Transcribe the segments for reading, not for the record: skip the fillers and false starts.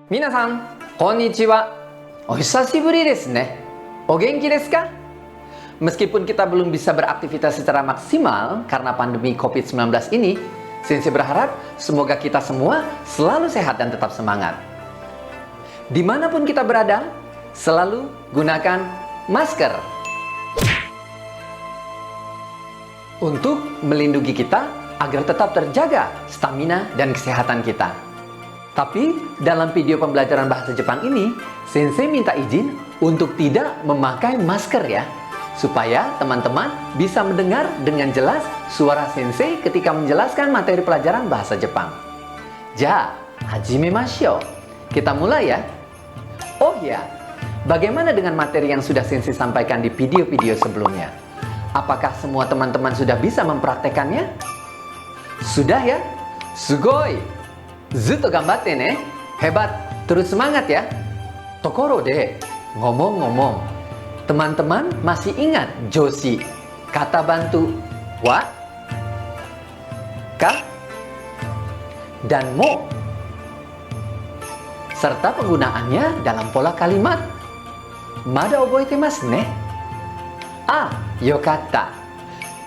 皆さん、こんにちは。お久しぶりですね。O genki desu ka? Meskipun kita belum bisa beraktivitas secara maksimal karena pandemi COVID-19 ini, Sensei berharap semoga kita semua selalu sehat dan tetap semangat. Dimanapun kita berada, selalu gunakan masker untuk melindungi kita agar tetap terjaga stamina dan kesehatan kita. Tapi dalam video pembelajaran bahasa Jepang ini, Sensei minta izin untuk tidak memakai masker ya, supaya teman-teman bisa mendengar dengan jelas suara Sensei ketika menjelaskan materi pelajaran bahasa Jepang. Ja, hajimemashou. Kita mulai ya. Oh ya, bagaimana dengan materi yang sudah Sensei sampaikan di video-video sebelumnya? Apakah semua teman-teman sudah bisa mempraktekannya? Sudah ya? Sugoi! Zutto gambatte ne. Hebat, terus semangat ya. Tokoro de, ngomong-ngomong, teman-teman masih ingat joshi, kata bantu wa, ka, dan mo, serta penggunaannya dalam pola kalimat? Mada oboitemasu ne? Ah, yokatta.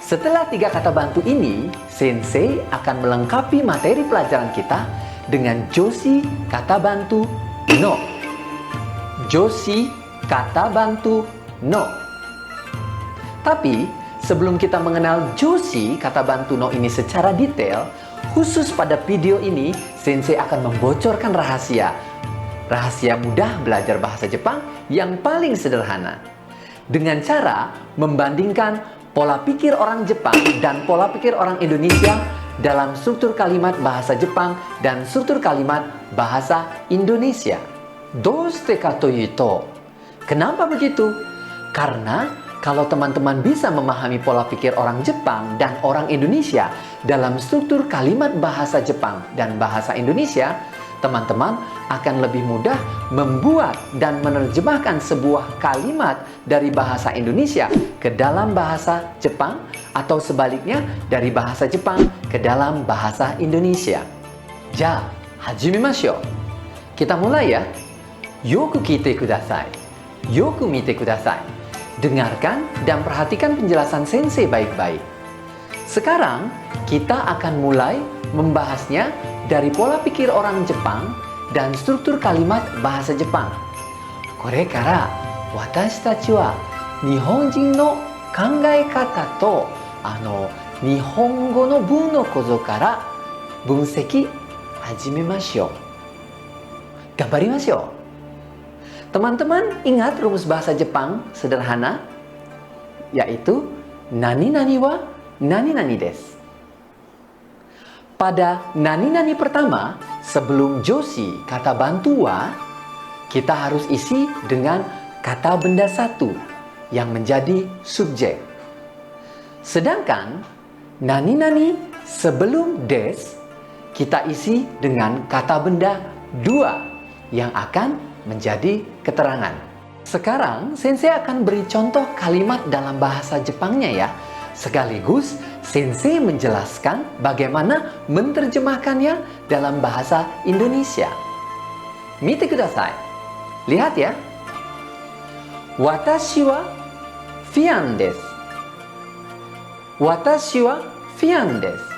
Setelah 3 kata bantu ini, Sensei akan melengkapi materi pelajaran kita dengan joshi kata bantu no. Joshi kata bantu no. Tapi sebelum kita mengenal joshi kata bantu no ini secara detail, khusus pada video ini Sensei akan membocorkan rahasia mudah belajar bahasa Jepang yang paling sederhana, dengan cara membandingkan pola pikir orang Jepang dan pola pikir orang Indonesia dalam struktur kalimat bahasa Jepang dan struktur kalimat bahasa Indonesia. Doshite ka toyuto? Kenapa begitu? Karena kalau teman-teman bisa memahami pola pikir orang Jepang dan orang Indonesia dalam struktur kalimat bahasa Jepang dan bahasa Indonesia, teman-teman akan lebih mudah membuat dan menerjemahkan sebuah kalimat dari bahasa Indonesia ke dalam bahasa Jepang atau sebaliknya dari bahasa Jepang ke dalam bahasa Indonesia. Ja, hajimemashou. Kita mulai ya. Yoku kite kudasai. Yoku mite kudasai. Dengarkan dan perhatikan penjelasan Sensei baik-baik. Sekarang kita akan mulai membahasnya dari pola pikir orang Jepang dan struktur kalimat bahasa Jepang. Kore kara watashi tachi wa Nihonjin no kangaekata to Nihongo no bun no kozo kara bunseki hajimemashou. Gambarimashou. Teman-teman ingat rumus bahasa Jepang sederhana, yaitu nani-nani wa nani-nani desu. Pada nani-nani pertama, sebelum joshi kata bantu wa, kita harus isi dengan kata benda satu yang menjadi subjek. Sedangkan nani-nani sebelum des, kita isi dengan kata benda dua yang akan menjadi keterangan. Sekarang Sensei akan beri contoh kalimat dalam bahasa Jepangnya ya. Sekaligus Sensei menjelaskan bagaimana menerjemahkannya dalam bahasa Indonesia. Mite kudasai. Lihat ya. Watashi wa fian desu. Watashi wa fian desu.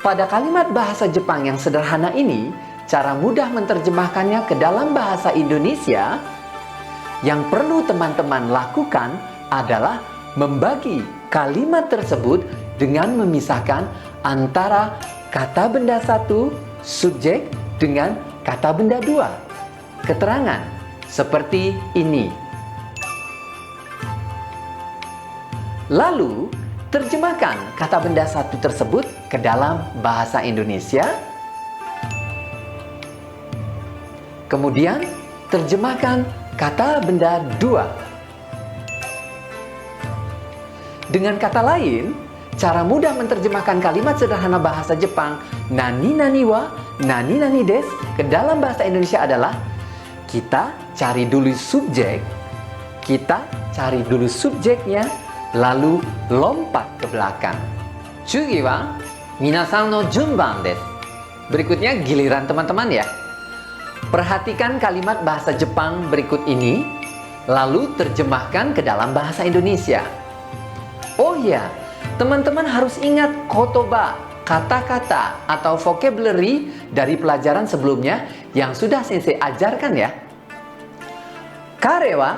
Pada kalimat bahasa Jepang yang sederhana ini, cara mudah menerjemahkannya ke dalam bahasa Indonesia yang perlu teman-teman lakukan adalah membagi kalimat tersebut dengan memisahkan antara kata benda satu, subjek, dengan kata benda dua, keterangan, seperti ini. Lalu, terjemahkan kata benda satu tersebut ke dalam bahasa Indonesia. Kemudian, terjemahkan kata benda dua. Dengan kata lain, cara mudah menerjemahkan kalimat sederhana bahasa Jepang nani-nani wa nani-nani desu ke dalam bahasa Indonesia adalah kita cari dulu subjeknya, lalu lompat ke belakang. Tsugi wa minasan no junban desu. Berikutnya giliran teman-teman ya. Perhatikan kalimat bahasa Jepang berikut ini, lalu terjemahkan ke dalam bahasa Indonesia. Oh ya, teman-teman harus ingat kotoba, kata-kata atau vocabulary dari pelajaran sebelumnya yang sudah sensei ajarkan ya. Kare wa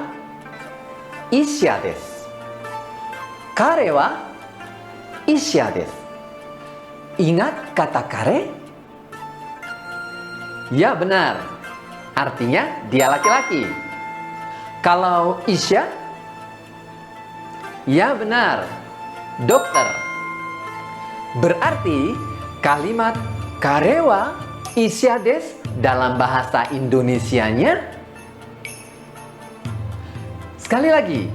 issha desu. Kare wa issha desu. Ingat kata kare? Ya benar, artinya dia laki-laki. Kalau issha? Ya benar, dokter. Berarti kalimat kare wa issha desu dalam bahasa Indonesianya, sekali lagi.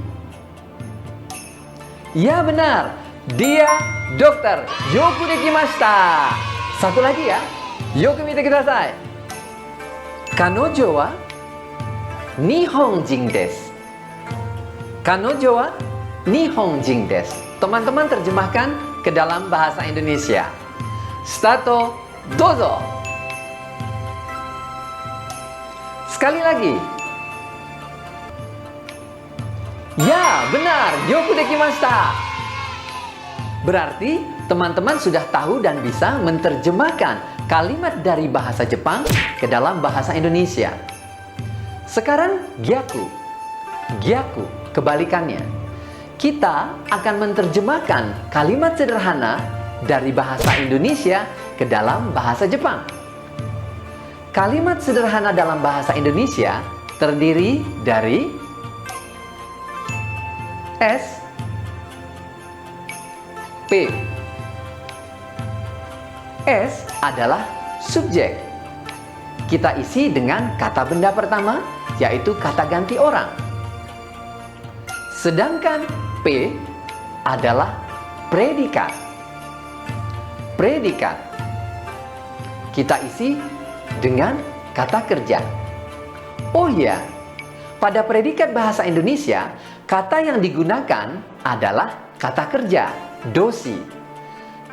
Ya benar, dia dokter. Yoku dekimashita. Satu lagi ya. Yoku mite kudasai. Kanojo wa Nihonjin desu. Kanojo wa Nihonjin desu. Teman-teman terjemahkan ke dalam bahasa Indonesia. Stato, dozo. Sekali lagi. Ya, benar. Yoku dekimashita. Berarti teman-teman sudah tahu dan bisa menerjemahkan kalimat dari bahasa Jepang ke dalam bahasa Indonesia. Sekarang gyaku. Gyaku, kebalikannya. Kita akan menerjemahkan kalimat sederhana dari bahasa Indonesia ke dalam bahasa Jepang. Kalimat sederhana dalam bahasa Indonesia terdiri dari S, P. S adalah subjek. Kita isi dengan kata benda pertama, yaitu kata ganti orang. Sedangkan P adalah predikat. Predikat. Kita isi dengan kata kerja. Oh ya, pada predikat bahasa Indonesia, kata yang digunakan adalah kata kerja, dosi.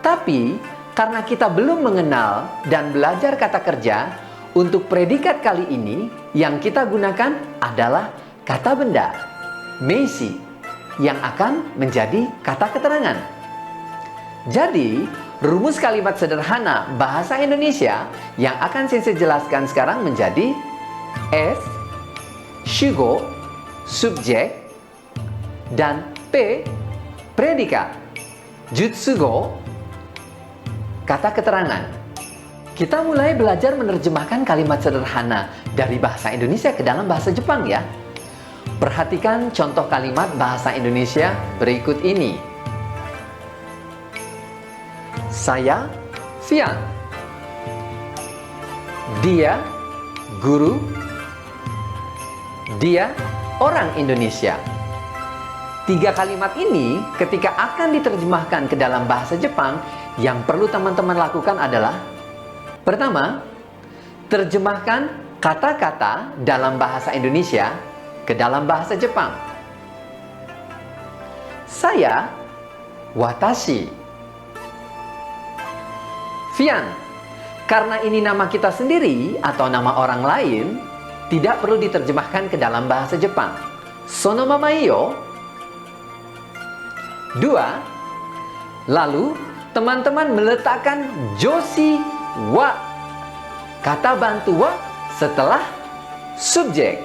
Tapi, karena kita belum mengenal dan belajar kata kerja, untuk predikat kali ini yang kita gunakan adalah kata benda, meisi, yang akan menjadi kata keterangan. Jadi, rumus kalimat sederhana bahasa Indonesia yang akan sensei jelaskan sekarang menjadi S, shugo, subjek, dan P, predikat, jutsugo, kata keterangan. Kita mulai belajar menerjemahkan kalimat sederhana dari bahasa Indonesia ke dalam bahasa Jepang ya. Perhatikan contoh kalimat bahasa Indonesia berikut ini. Saya Fian. Dia guru. Dia orang Indonesia. Tiga kalimat ini ketika akan diterjemahkan ke dalam bahasa Jepang, yang perlu teman-teman lakukan adalah pertama, terjemahkan kata-kata dalam bahasa Indonesia ke dalam bahasa Jepang. Saya, watashi. Fian, karena ini nama kita sendiri atau nama orang lain, tidak perlu diterjemahkan ke dalam bahasa Jepang. Sono mama iyo. Dua, lalu teman-teman meletakkan joshi wa, kata bantu wa setelah subjek,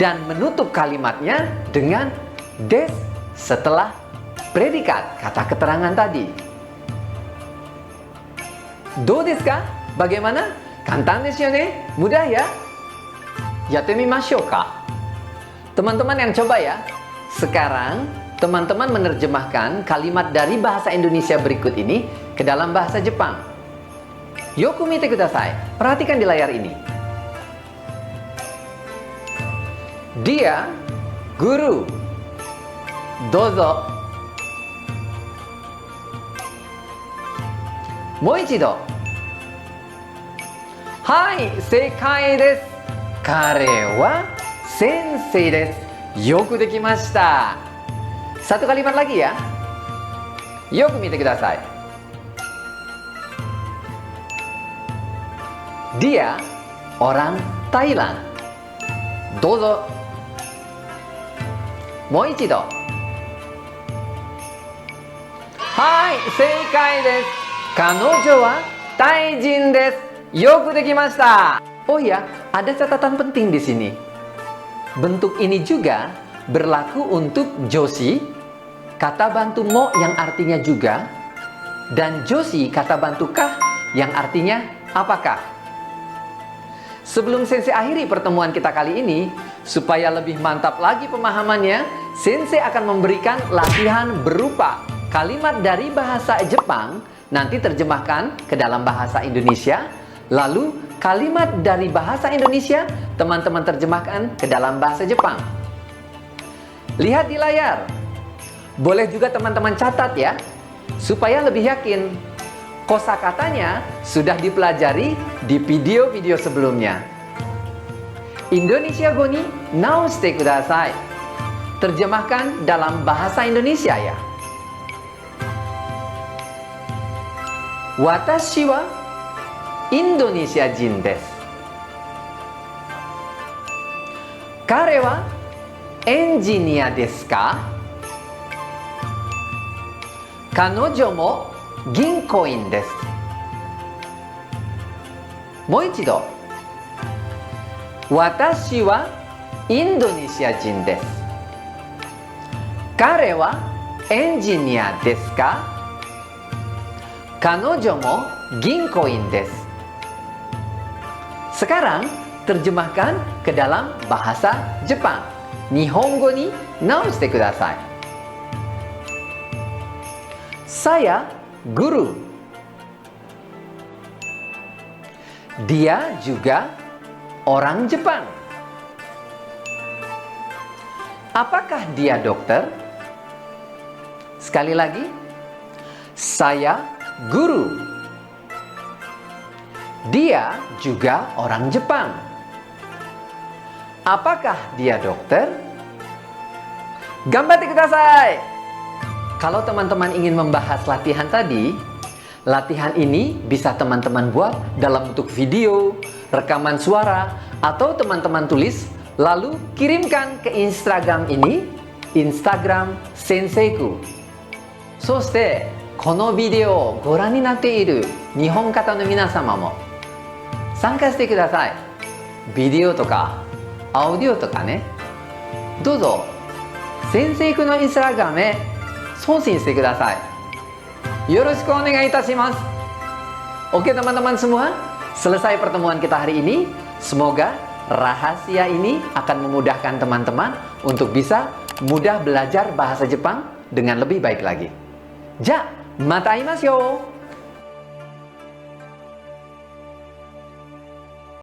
dan menutup kalimatnya dengan des setelah predikat, kata keterangan tadi. Do desu ka? Bagaimana? Kantan desu yo ne? Mudah ya? Yatte mimashou ka? Teman-teman yang coba ya. Sekarang teman-teman menerjemahkan kalimat dari bahasa Indonesia berikut ini ke dalam bahasa Jepang. Yoku mite kudasai. Perhatikan di layar ini. Dia guru. Dozo. Mou ichido. Hai, seikai desu. Kare wa sensei desu. Yoku dekimashita. Satu kalimat lagi ya. Yoku mite kudasai. Dia orang Thailand. Dozo. Moichido. Hai, seikai desu. Kanojo wa Taijin desu. Yoku dekimashita. Oh ya, ada catatan penting di sini. Bentuk ini juga berlaku untuk joshi, kata bantu mo yang artinya juga, dan joshi kata bantu kah yang artinya apakah. Sebelum Sensei akhiri pertemuan kita kali ini, supaya lebih mantap lagi pemahamannya, Sensei akan memberikan latihan berupa kalimat dari bahasa Jepang, nanti terjemahkan ke dalam bahasa Indonesia, lalu kalimat dari bahasa Indonesia, teman-teman terjemahkan ke dalam bahasa Jepang. Lihat di layar. Boleh juga teman-teman catat ya, supaya lebih yakin. Kosakatanya sudah dipelajari di video-video sebelumnya. Indonesia go ni naoshite kudasai. Terjemahkan dalam bahasa Indonesia ya. Watashi wa Indonesia jin desu. Kare wa engineer desu ka? Kanojo mo ginkoin desu. Moichido. Watashi wa Indonesia jin desu. Kare wa engineer desu ka? Kanojo mo ginkoin desu. Sekarang terjemahkan ke dalam bahasa Jepang. Nihongo ni naoshite kudasai. Saya guru. Dia juga orang Jepang. Apakah dia dokter? Sekali lagi. Saya guru. Dia juga orang Jepang. Apakah dia dokter? Gambatte kudasai! Kalau teman-teman ingin membahas latihan tadi, latihan ini bisa teman-teman buat dalam bentuk video, rekaman suara, atau teman-teman tulis, lalu kirimkan ke Instagram ini, Instagram Senseiku. そして、このビデオをご覧になっている日本方の皆様も参加してください。ビデオとかアウディオとかね、どうぞ先生のインスタグラムへ送信してください。よろしくお願いいたします。 Oke teman-teman semua, selesai pertemuan kita hari ini. Semoga rahasia ini akan memudahkan teman-teman untuk bisa mudah belajar bahasa Jepang dengan lebih baik lagi. Ja, mata imasu yo!